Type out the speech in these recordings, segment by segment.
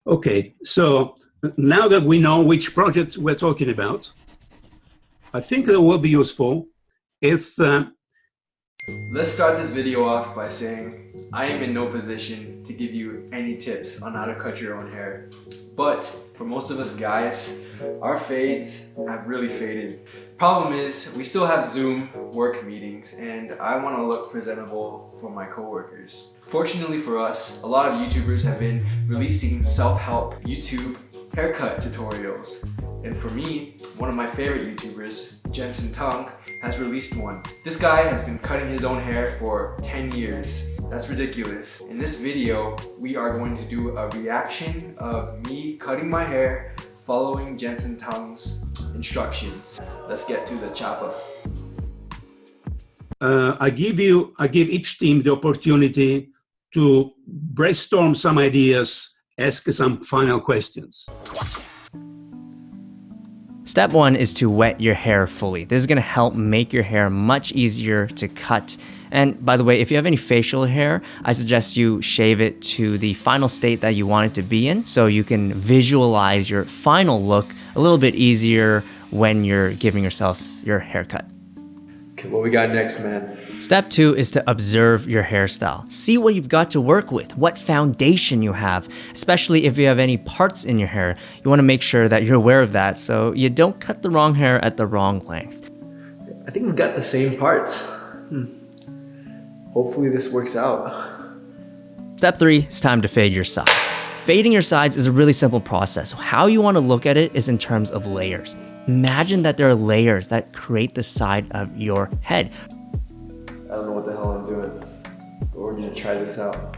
Okay, so now that we know which project we're talking about, I think it will be useful if Let's start this video off by saying I am in no position to give you any tips on how to cut your own hair. But for most of us guys, our fades have really faded. Problem is, we still have Zoom work meetings and I want to look presentable for my coworkers. Fortunately for us, a lot of YouTubers have been releasing self-help YouTube haircut tutorials. And for me, one of my favorite YouTubers, Jensen Tung, has released one. This guy has been cutting his own hair for 10 years. That's ridiculous. In this video, we are going to do a reaction of me cutting my hair following Jensen Tung's instructions. Let's get to the chopper. I give each team the opportunity to brainstorm some ideas, ask some final questions. Step 1 is to wet your hair fully. This is going to help make your hair much easier to cut. And by the way, if you have any facial hair, I suggest you shave it to the final state that you want it to be in so you can visualize your final look a little bit easier when you're giving yourself your haircut. Okay, what we got next, man? Step 2 is to observe your hairstyle. See what you've got to work with, what foundation you have, especially if you have any parts in your hair. You want to make sure that you're aware of that so you don't cut the wrong hair at the wrong length. I think we've got the same parts. Hopefully this works out. Step 3 is time to fade your sides. Fading your sides is a really simple process. How you want to look at it is in terms of layers. Imagine that there are layers that create the side of your head. I don't know what the hell I'm doing, but we're gonna try this out.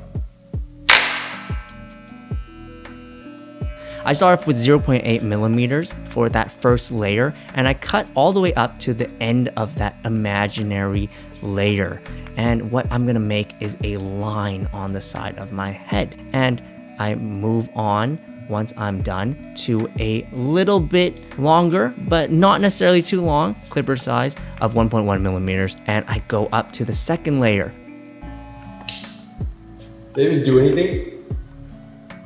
I start off with 0.8 millimeters for that first layer, and I cut all the way up to the end of that imaginary layer. And what I'm gonna make is a line on the side of my head. And I move on once I'm done to a little bit longer, but not necessarily too long, clipper size of 1.1 millimeters, and I go up to the second layer. They didn't do anything?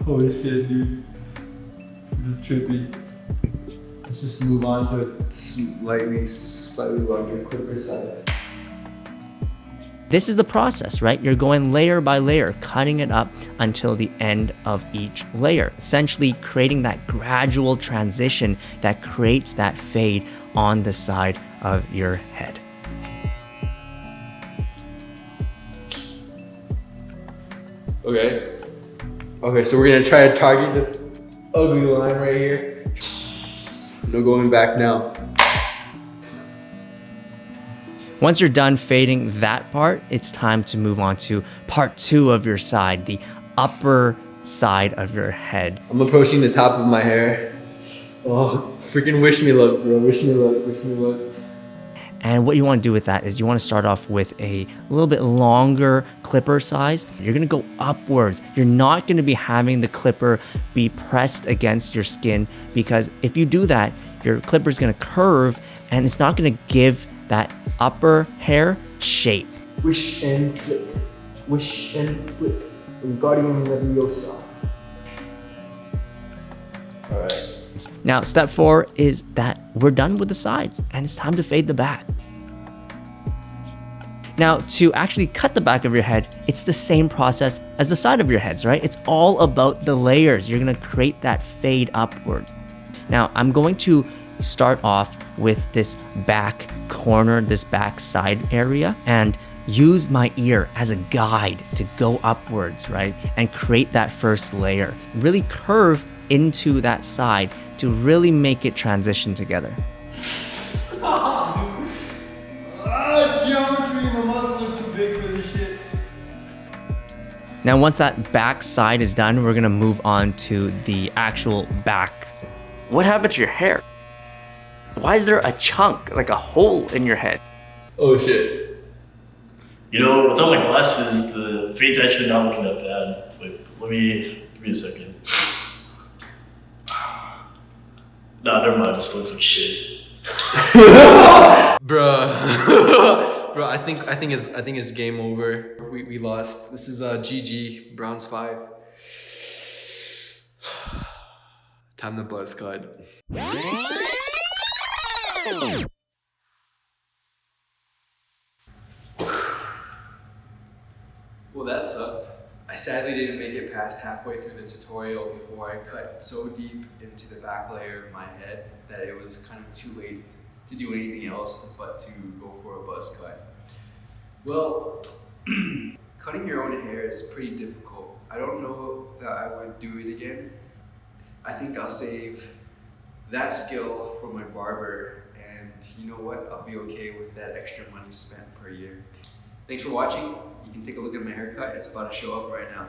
Holy shit, dude. This is trippy. Let's just move on to a slightly larger clipper size. This is the process, right? You're going layer by layer, cutting it up until the end of each layer, essentially creating that gradual transition that creates that fade on the side of your head. Okay, so we're gonna try to target this ugly line right here. No going back now. Once you're done fading that part, it's time to move on to part 2 of your side, the upper side of your head. I'm approaching the top of my hair. Oh, freaking wish me luck, bro. Wish me luck, wish me luck. And what you want to do with that is you want to start off with a little bit longer clipper size. You're going to go upwards. You're not going to be having the clipper be pressed against your skin, because if you do that, your clipper is going to curve and it's not going to give that upper hair shape. Wish and flip. Wish and flip. Wingardium Leviosa. Alright. Now, step 4 is that we're done with the sides and it's time to fade the back. Now, to actually cut the back of your head, it's the same process as the side of your heads, right? It's all about the layers. You're gonna create that fade upward. Now, I'm going to start off with this back corner, this back side area, and use my ear as a guide to go upwards, right? And create that first layer. Really curve into that side to really make it transition together. Geometry, my muscles are too big for this shit. Now, once that back side is done, we're gonna move on to the actual back. What happened to your hair? Why is there a chunk, like a hole in your head? Oh shit. You know, without my glasses, the fade's actually not looking that bad. Wait, give me a second. Nah, never mind, it still looks like shit. Bruh. Bro, I think it's game over. We lost. This is GG, Browns 5. Time to buzz cut. Well, that sucked. I sadly didn't make it past halfway through the tutorial before I cut so deep into the back layer of my head that it was kind of too late to do anything else but to go for a buzz cut. Well, cutting your own hair is pretty difficult. I don't know that I would do it again. I think I'll save that skill for my barber, and you know what? I'll be okay with that extra money spent per year. Thanks for watching. You can take a look at my haircut. It's about to show up right now.